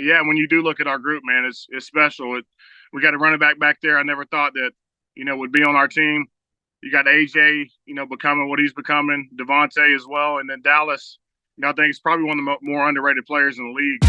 yeah, when you do look at our group, man, it's special. We got a running back there. I never thought that would be on our team. You got AJ, becoming what he's becoming. Devontae as well, and then Dallas. I think he's probably one of the more underrated players in the league.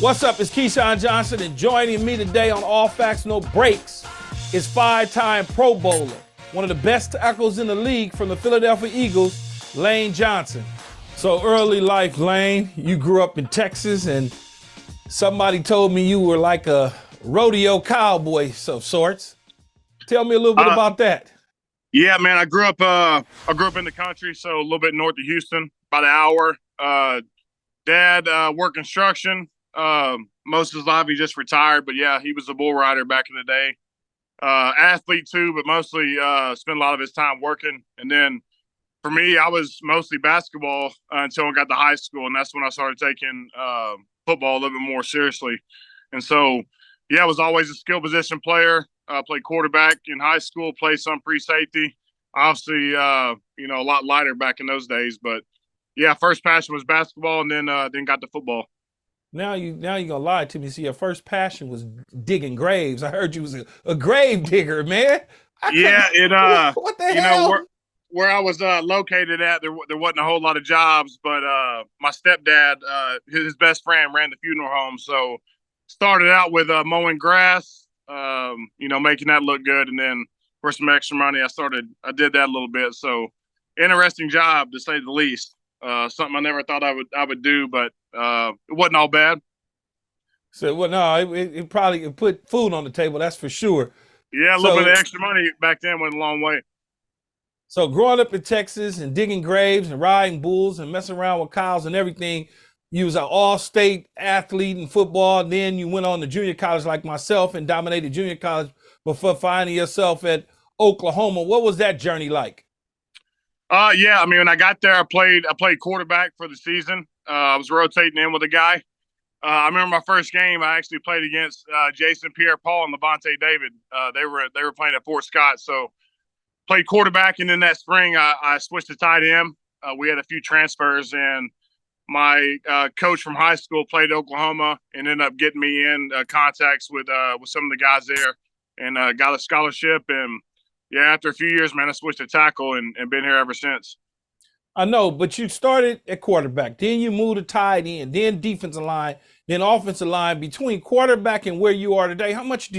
What's up? It's Keyshawn Johnson, and joining me today on All Facts, No Breaks is five-time Pro Bowler, one of the best tackles in the league from the Philadelphia Eagles, Lane Johnson. So early life, Lane, you grew up in Texas, and somebody told me you were like a rodeo cowboy of sorts. Tell me a little bit about that. Yeah, man, I grew up in the country, so a little bit north of Houston, about an hour. Dad worked construction. Most of his life he just retired, but yeah, he was a bull rider back in the day. Athlete too, but mostly spent a lot of his time working. And then for me, I was mostly basketball until I got to high school, and that's when I started taking football a little bit more seriously. And so, yeah, I was always a skill position player. Played quarterback in high school, played some free safety. Obviously, a lot lighter back in those days, but yeah, first passion was basketball, and then got to football. Now you're gonna lie to me. See, your first passion was digging graves. I heard you was a grave digger, man. What the hell? Where I was located at, there wasn't a whole lot of jobs, but my stepdad, his best friend ran the funeral home, so started out with mowing grass, making that look good, and then for some extra money, I did that a little bit. So interesting job to say the least. Something I never thought I would do, but it wasn't all bad. So, well, no, it probably put food on the table, that's for sure. Yeah, a little bit of extra money back then went a long way. So growing up in Texas and digging graves and riding bulls and messing around with cows and everything, you was an all-state athlete in football. Then you went on to junior college like myself and dominated junior college before finding yourself at Oklahoma. What was that journey like? Yeah, I mean, when I got there, I played quarterback for the season. I was rotating in with a guy. I remember my first game. I actually played against Jason Pierre-Paul and Levante David. They were playing at Fort Scott, so played quarterback. And then that spring, I switched to tight end. We had a few transfers, and my coach from high school played Oklahoma and ended up getting me in contacts with some of the guys there, and got a scholarship. And yeah, after a few years, man, I switched to tackle and been here ever since. I know, but you started at quarterback, then you moved to tight end, then defensive line, then offensive line. Between quarterback and where you are today, how much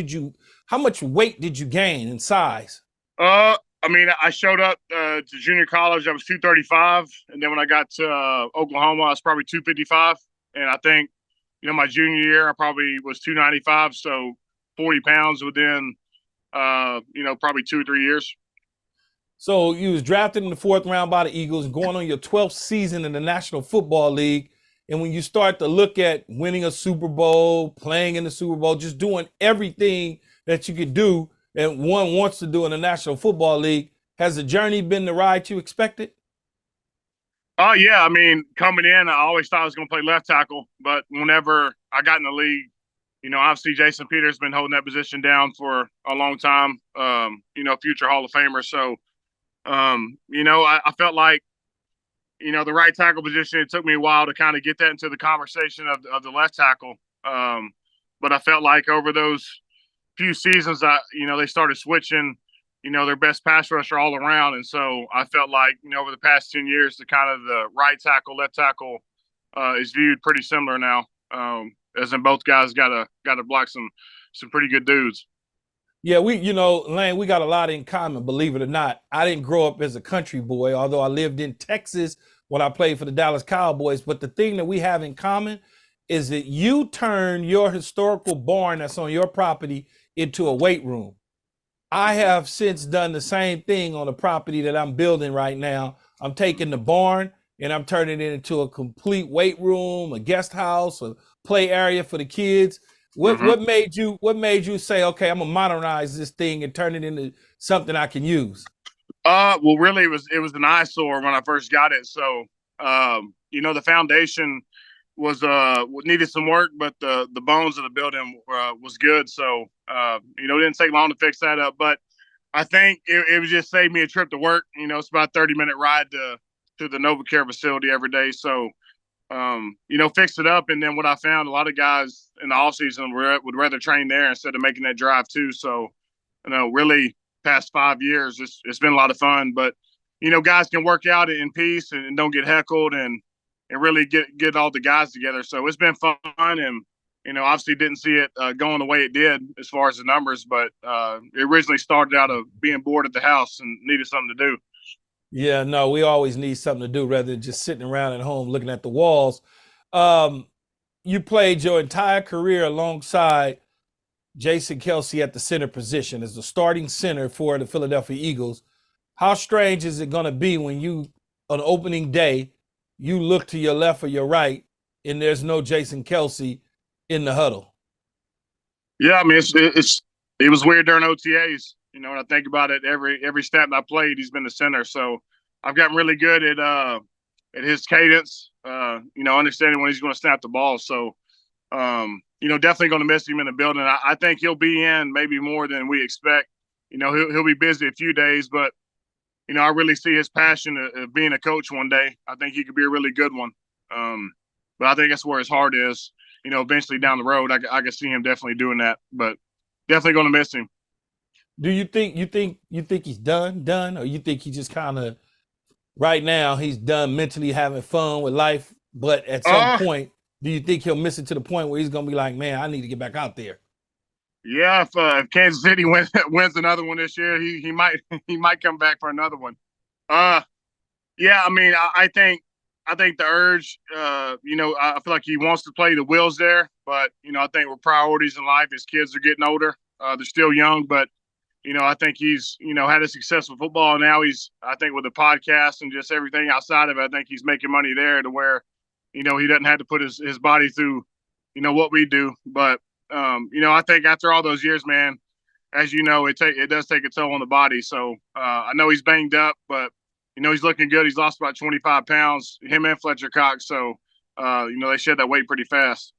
weight did you gain in size? I mean, I showed up to junior college, I was 235, and then when I got to Oklahoma, I was probably 255. And I think, my junior year, I probably was 295, so 40 pounds within probably 2 or 3 years. So you was drafted in the 4th round by the Eagles, going on your 12th season in the National Football League. And when you start to look at winning a Super Bowl, playing in the Super Bowl, just doing everything that you could do and one wants to do in the National Football League, has the journey been the ride you expected? Oh, yeah. I mean, coming in, I always thought I was going to play left tackle. But whenever I got in the league, obviously Jason Peters has been holding that position down for a long time, future Hall of Famer. So, I felt like, the right tackle position, it took me a while to kind of get that into the conversation of the left tackle. But I felt like over those few seasons, they started switching, their best pass rusher all around. And so I felt like, over the past 10 years, the kind of the right tackle, left tackle is viewed pretty similar now. As in both guys got to block some pretty good dudes. Yeah, Lane, we got a lot in common, believe it or not. I didn't grow up as a country boy, although I lived in Texas when I played for the Dallas Cowboys. But the thing that we have in common is that you turn your historical barn that's on your property into a weight room. I have since done the same thing on the property that I'm building right now. I'm taking the barn and I'm turning it into a complete weight room, a guest house, a play area for the kids. What made you say, okay, I'm gonna modernize this thing and turn it into something I can use? Well, really, it was an eyesore when I first got it. So, the foundation needed some work, but the bones of the building was good. So, it didn't take long to fix that up. But I think it would just save me a trip to work. It's about a 30-minute ride to the NovaCare facility every day. So, fix it up. And then what I found, a lot of guys in the off season would rather train there instead of making that drive too. So, really past 5 years, it's been a lot of fun. But guys can work out in peace and don't get heckled and really get all the guys together. So it's been fun, and obviously didn't see it going the way it did as far as the numbers, but it originally started out of being bored at the house and needed something to do. Yeah, no, we always need something to do rather than just sitting around at home looking at the walls. Um, you played your entire career alongside Jason Kelce at the center position as the starting center for the Philadelphia Eagles. How strange is it going to be when on opening day, you look to your left or your right and there's no Jason Kelce in the huddle? Yeah, I mean it was weird during OTAs. When I think about it, every snap I played, he's been the center. So I've gotten really good at his cadence. Understanding when he's going to snap the ball. So definitely going to miss him in the building. I think he'll be in maybe more than we expect. He'll be busy a few days, but I really see his passion of being a coach one day. I think he could be a really good one. But I think that's where his heart is. Eventually down the road, I can see him definitely doing that. But definitely going to miss him. Do you think he's done, or you think he just kind of right now he's done mentally having fun with life, but at some point, do you think he'll miss it to the point where he's gonna be like, man, I need to get back out there? Yeah, if Kansas City wins another one this year, he might he might come back for another one. Yeah, I mean, I think the urge, I feel like he wants to play. The will's there, but I think with priorities in life, his kids are getting older. They're still young, but I think he's had a successful football. Now I think with the podcast and just everything outside of it, I think he's making money there to where he doesn't have to put his body through what we do. But I think after all those years, man, as you know, it does take a toll on the body. So I know he's banged up, but he's looking good. He's lost about 25 pounds, him and Fletcher Cox. So they shed that weight pretty fast.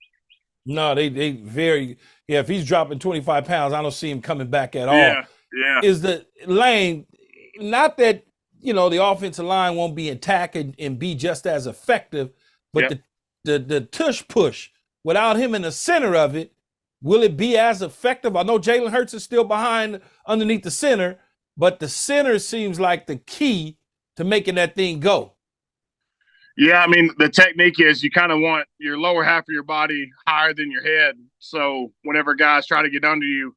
No, they very if he's dropping 25 pounds, I don't see him coming back at all. Yeah. Is the lane not that the offensive line won't be intact and be just as effective, but the tush push without him in the center of it, will it be as effective? I know Jalen Hurts is still behind underneath the center, but the center seems like the key to making that thing go. Yeah, I mean, the technique is you kind of want your lower half of your body higher than your head. So whenever guys try to get under you,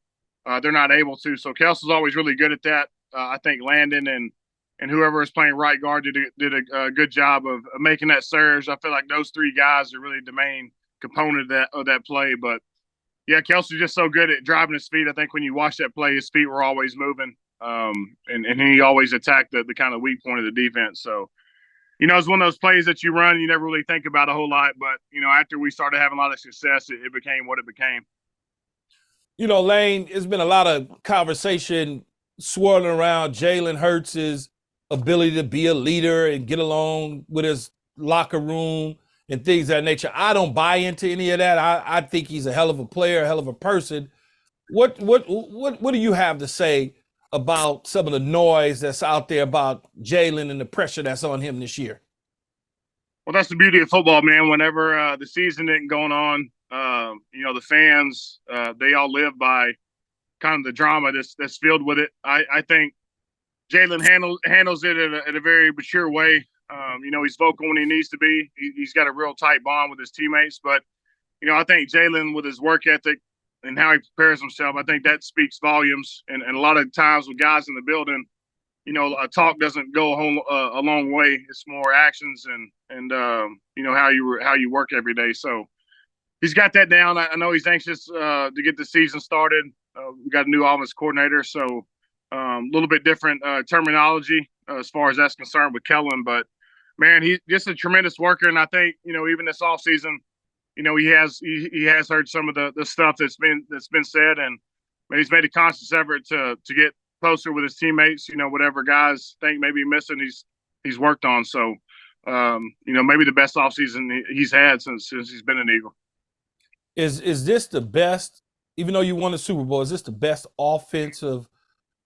they're not able to. So Kelce's always really good at that. I think Landon and whoever is playing right guard did a good job of making that surge. I feel like those three guys are really the main component of that play. But yeah, Kelce's just so good at driving his feet. I think when you watch that play, his feet were always moving, and he always attacked the kind of weak point of the defense. So. It's one of those plays that you run, you never really think about a whole lot. But, after we started having a lot of success, it became what it became. Lane, it's been a lot of conversation swirling around Jalen Hurts' ability to be a leader and get along with his locker room and things of that nature. I don't buy into any of that. I think he's a hell of a player, a hell of a person. What do you have to say about some of the noise that's out there about Jalen and the pressure that's on him this year? Well, that's the beauty of football, man. Whenever the season isn't going on, the fans, they all live by kind of the drama that's filled with it. I think Jalen handles it in a very mature way. He's vocal when he needs to be. He's got a real tight bond with his teammates. But, I think Jalen, with his work ethic, and how he prepares himself, I think that speaks volumes. And a lot of times with guys in the building, a talk doesn't go a long way. It's more actions and how you work every day. So he's got that down. I know he's anxious to get the season started. We got a new offense coordinator, so a little bit different terminology as far as that's concerned with Kellen. But man, he's just a tremendous worker, and I think even this offseason, he has heard some of the stuff that's been said, and he's made a conscious effort to get closer with his teammates. Whatever guys think maybe missing, he's worked on. So, maybe the best offseason he's had since he's been an Eagle. Is this the best? Even though you won the Super Bowl, is this the best offensive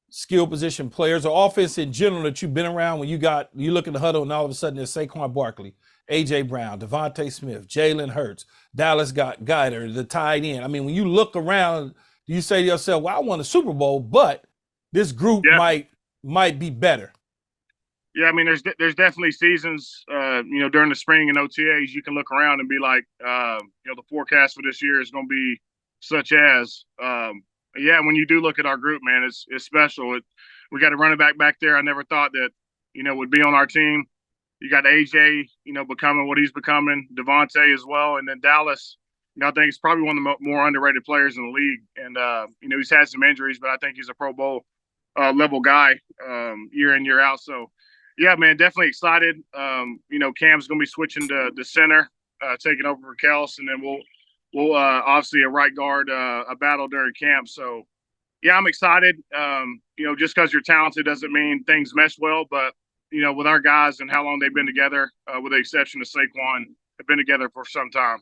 skill position players or offense in general that you've been around when you look at the huddle and all of a sudden there's Saquon Barkley, A.J. Brown, Devontae Smith, Jalen Hurts, Dallas Goedert, the tight end. I mean, when you look around, you say to yourself, well, I won a Super Bowl, but this group might be better. Yeah, I mean, there's definitely seasons, during the spring and OTAs, you can look around and be like, the forecast for this year is going to be such as, when you do look at our group, man, it's special. We got a running back there. I never thought that, would be on our team. You got AJ, becoming what he's becoming, Devontae as well. And then Dallas, I think he's probably one of the more underrated players in the league. And, he's had some injuries, but I think he's a Pro Bowl level guy year in, year out. So, yeah, man, definitely excited. Cam's going to be switching to the center, taking over for Kelce, and then we'll obviously a right guard, a battle during camp. So, yeah, I'm excited. Just because you're talented doesn't mean things mesh well. But, with our guys and how long they've been together, with the exception of Saquon, have been together for some time.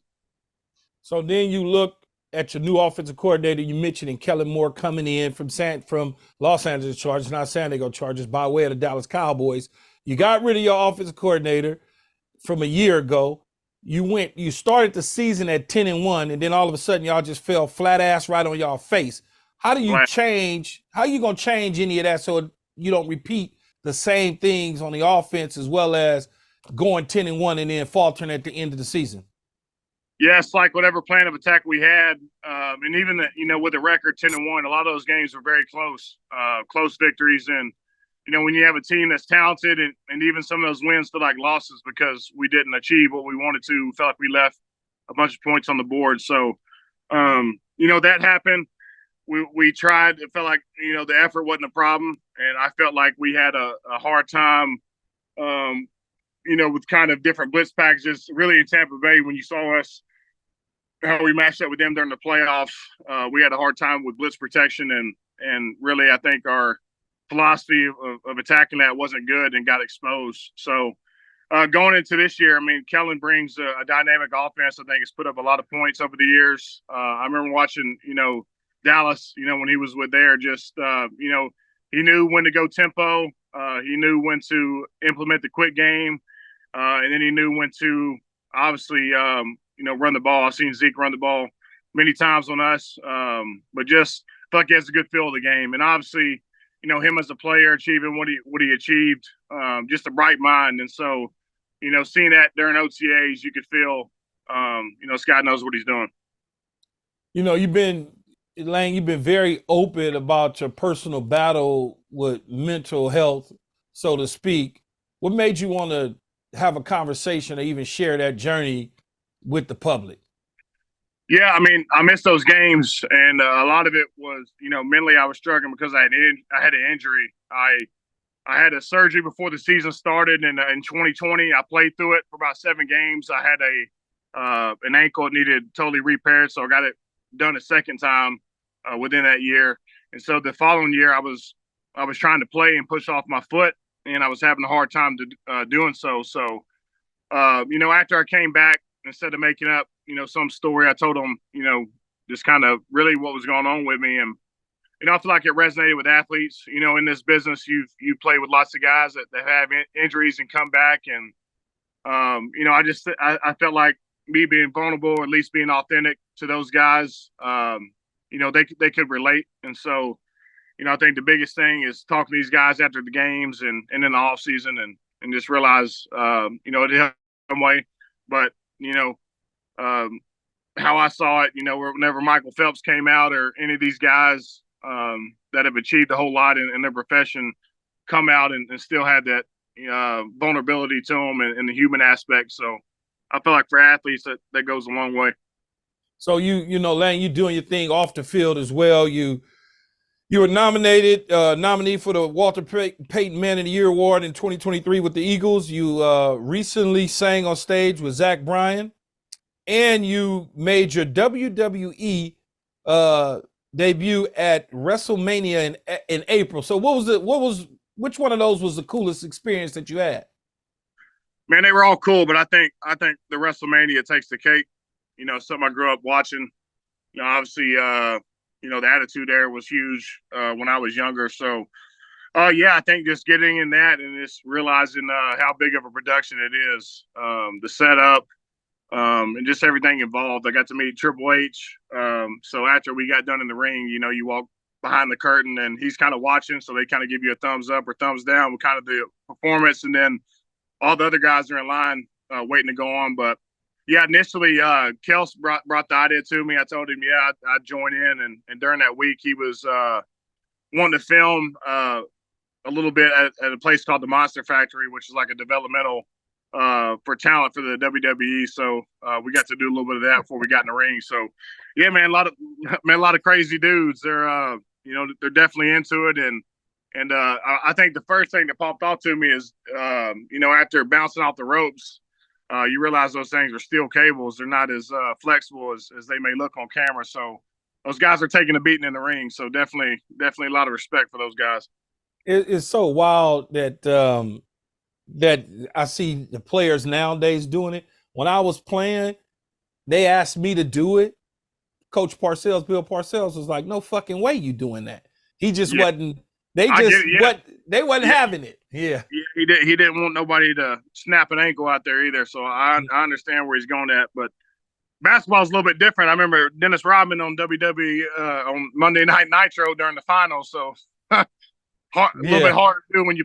So then you look at your new offensive coordinator. You mentioned Kellen Moore coming in from Los Angeles Chargers, not San Diego Chargers, by way of the Dallas Cowboys. You got rid of your offensive coordinator from a year ago. You started the season at 10-1, and then all of a sudden y'all just fell flat ass right on y'all face. How do you change? How are you gonna change any of that so you don't repeat the same things on the offense as well as going 10-1 and then faltering at the end of the season? Yeah, it's like whatever plan of attack we had, and even with the record 10-1, a lot of those games were very close victories. And when you have a team that's talented and even some of those wins feel like losses because we didn't achieve what we wanted to, we felt like we left a bunch of points on the board. So, that happened. We tried. It felt like, the effort wasn't a problem. And I felt like we had a hard time, with kind of different blitz packages. Really in Tampa Bay, when you saw us, how we matched up with them during the playoffs, we had a hard time with blitz protection. And really, I think our philosophy of attacking that wasn't good and got exposed. So going into this year, I mean, Kellen brings a dynamic offense. I think it's put up a lot of points over the years. I remember watching, Dallas, when he was with there, just, he knew when to go tempo. He knew when to implement the quick game. And then he knew when to obviously, run the ball. I've seen Zeke run the ball many times on us, but just feel like he has a good feel of the game. And obviously, him as a player achieving what he achieved, just a bright mind. And so, seeing that during OTAs, you could feel, Scott knows what he's doing. You've been very open about your personal battle with mental health, so to speak. What made you want to have a conversation or even share that journey with the public? Yeah, I mean, I missed those games, and a lot of it was, mentally I was struggling because I had an injury. I had a surgery before the season started, and in 2020, I played through it for about 7 games. I had an ankle that needed totally repaired, so I got it done a second time within that year. And so the following year, I was trying to play and push off my foot, and I was having a hard time doing so. So, after I came back, instead of making up, some story, I told them, just kind of really what was going on with me. And, I feel like it resonated with athletes. In this business, you play with lots of guys that have injuries and come back. And, I felt like me being vulnerable, or at least being authentic to those guys, they could relate. And so, I think the biggest thing is talking to these guys after the games and in the off season and just realize, it helped some way. But, how I saw it, whenever Michael Phelps came out or any of these guys that have achieved a whole lot in their profession come out and still had that vulnerability to them and the human aspect. So I feel like for athletes that goes a long way. So Lane, you doing your thing off the field as well. You were nominee for the Walter Payton Man of the Year Award in 2023 with the Eagles. You recently sang on stage with Zach Bryan, and you made your WWE debut at WrestleMania in April. So which one of those was the coolest experience that you had? Man, they were all cool, but I think the WrestleMania takes the cake. Something I grew up watching. Obviously, the Attitude Era was huge when I was younger. So, yeah, I think just getting in that and just realizing how big of a production it is, the setup, and just everything involved. I got to meet Triple H. So after we got done in the ring, you walk behind the curtain and he's kind of watching. So they kind of give you a thumbs up or thumbs down with kind of the performance. And then all the other guys are in line waiting to go on. But yeah, initially, Kelce brought the idea to me. I told him, yeah, I'd join in. And during that week, he was wanting to film a little bit at a place called the Monster Factory, which is like a developmental for talent for the WWE. So we got to do a little bit of that before we got in the ring. So yeah, man, a lot of crazy dudes. They're they're definitely into it. And I think the first thing that popped off to me is after bouncing off the ropes, you realize those things are steel cables. They're not as flexible as they may look on camera. So those guys are taking a beating in the ring. So definitely a lot of respect for those guys. It's so wild that that I see the players nowadays doing it. When I was playing, they asked me to do it. Coach Parcells, Bill Parcells, was like, "No fucking way you doing that." He just wasn't. They wasn't having it. Yeah. He didn't want nobody to snap an ankle out there either. So I understand where he's going at, but basketball is a little bit different. I remember Dennis Rodman on WWE on Monday Night Nitro during the finals. So a little bit harder to do when you're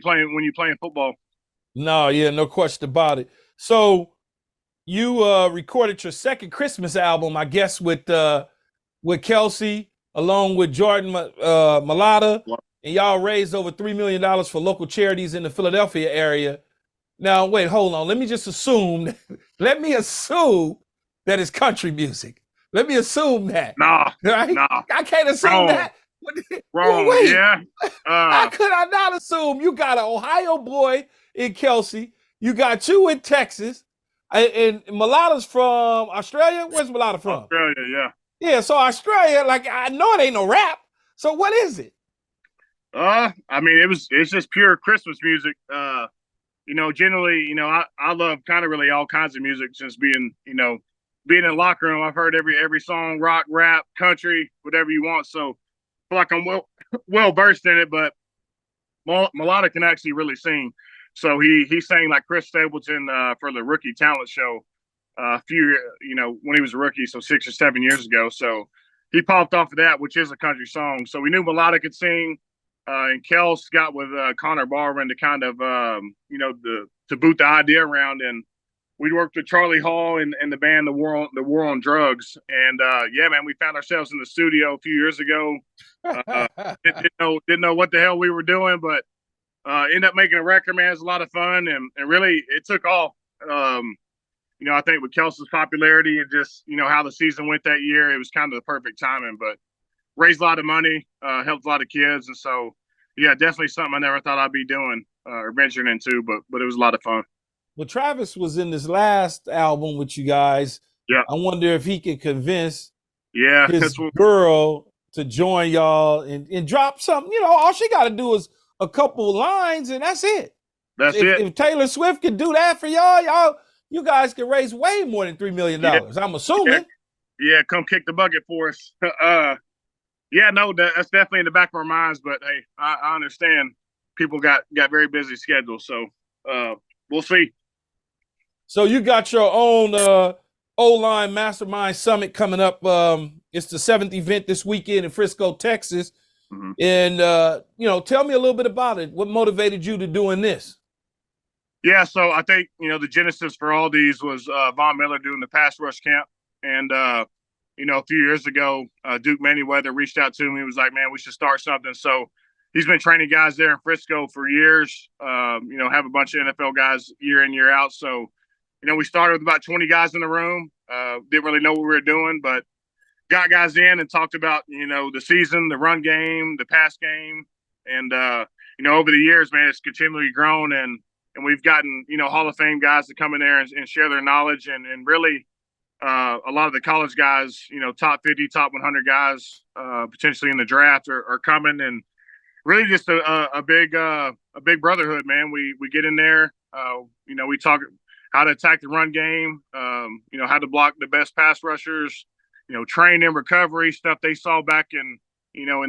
playing football. No, yeah, no question about it. So you recorded your second Christmas album, I guess, with Kelce along with Jordan Mailata. And y'all raised over $3 million for local charities in the Philadelphia area. Now, wait, hold on. Let me assume that it's country music. Let me assume that. Nah, right? Nah. I can't assume that. Wrong. Wait. Yeah. How could I not assume you got an Ohio boy in Kelce? You got you in Texas. And Malata's from Australia? Where's Mailata from? Australia, yeah. Yeah, so Australia, like, I know it ain't no rap. So what is it? I mean, it's just pure Christmas music. Generally, I love kind of really all kinds of music, just being in the locker room. I've heard every song, rock, rap, country, whatever you want. So I feel like I'm well versed in it, but Mailata can actually really sing. So he sang like Chris Stapleton for the Rookie Talent Show when he was a rookie, so 6 or 7 years ago. So he popped off of that, which is a country song. So we knew Mailata could sing. And Kelce got with Connor Barwin to kind of, to boot the idea around. And we worked with Charlie Hall and the band, the War on Drugs. And yeah, man, we found ourselves in the studio a few years ago. Didn't know what the hell we were doing, but ended up making a record, man. It was a lot of fun. And really, it took off. I think with Kelce's popularity and just, how the season went that year, it was kind of the perfect timing. But raised a lot of money, helped a lot of kids. And so, yeah, definitely something I never thought I'd be doing or venturing into, but it was a lot of fun. Well, Travis was in this last album with you guys. Yeah. I wonder if he could convince his girl to join y'all and drop something. All she got to do is a couple lines and that's it. If Taylor Swift could do that for y'all, you guys could raise way more than $3 million. I'm assuming. Yeah, come kick the bucket for us. Yeah, no, that's definitely in the back of our minds. But hey, I understand people got very busy schedules, so we'll see. So you got your own OL Masterminds Summit coming up. It's the 7th event this weekend in Frisco, Texas. Mm-hmm. And tell me a little bit about it. What motivated you to doing this? Yeah, so I think the genesis for all these was Von Miller doing the pass rush camp, and a few years ago, Duke Manyweather reached out to me. He was like, man, we should start something. So he's been training guys there in Frisco for years, have a bunch of NFL guys year in, year out. So, we started with about 20 guys in the room. Didn't really know what we were doing, but got guys in and talked about, the season, the run game, the pass game. And, over the years, man, it's continually grown. And we've gotten, Hall of Fame guys to come in there and share their knowledge and really, a lot of the college guys, top 50, top 100 guys, potentially in the draft are coming, and really just a big brotherhood, man. We get in there, we talk how to attack the run game, how to block the best pass rushers, train in recovery, stuff they saw back in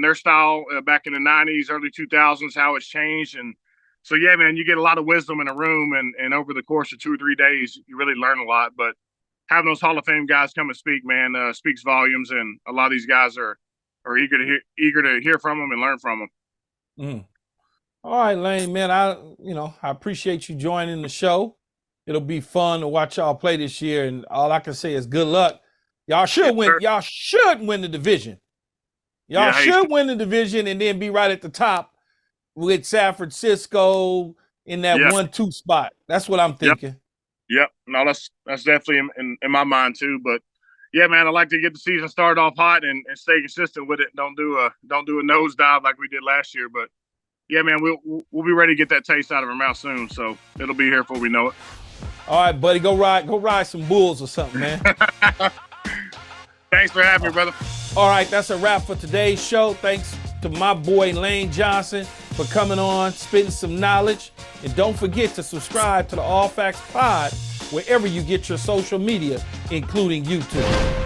their style back in the 90s, early 2000s, how it's changed. And so, yeah, man, you get a lot of wisdom in a room, and over the course of 2 or 3 days, you really learn a lot. But having those Hall of Fame guys come and speak, man, speaks volumes, and a lot of these guys are eager to hear from them and learn from them. Mm. All right, Lane, man, I appreciate you joining the show. It'll be fun to watch y'all play this year, and all I can say is good luck. Y'all should win. Sir. Y'all should win the division. Y'all should win the division and then be right at the top with San Francisco in that 1-2 spot. That's what I'm thinking. Yep. No, that's definitely in my mind too. But yeah, man, I like to get the season started off hot and stay consistent with it. Don't do a nosedive like we did last year. But yeah, man, we'll be ready to get that taste out of our mouth soon. So it'll be here before we know it. All right, buddy, go ride some bulls or something, man. Thanks for having me, brother. All right, that's a wrap for today's show. Thanks to my boy Lane Johnson for coming on, spitting some knowledge. And don't forget to subscribe to the All Facts Pod wherever you get your social media, including YouTube.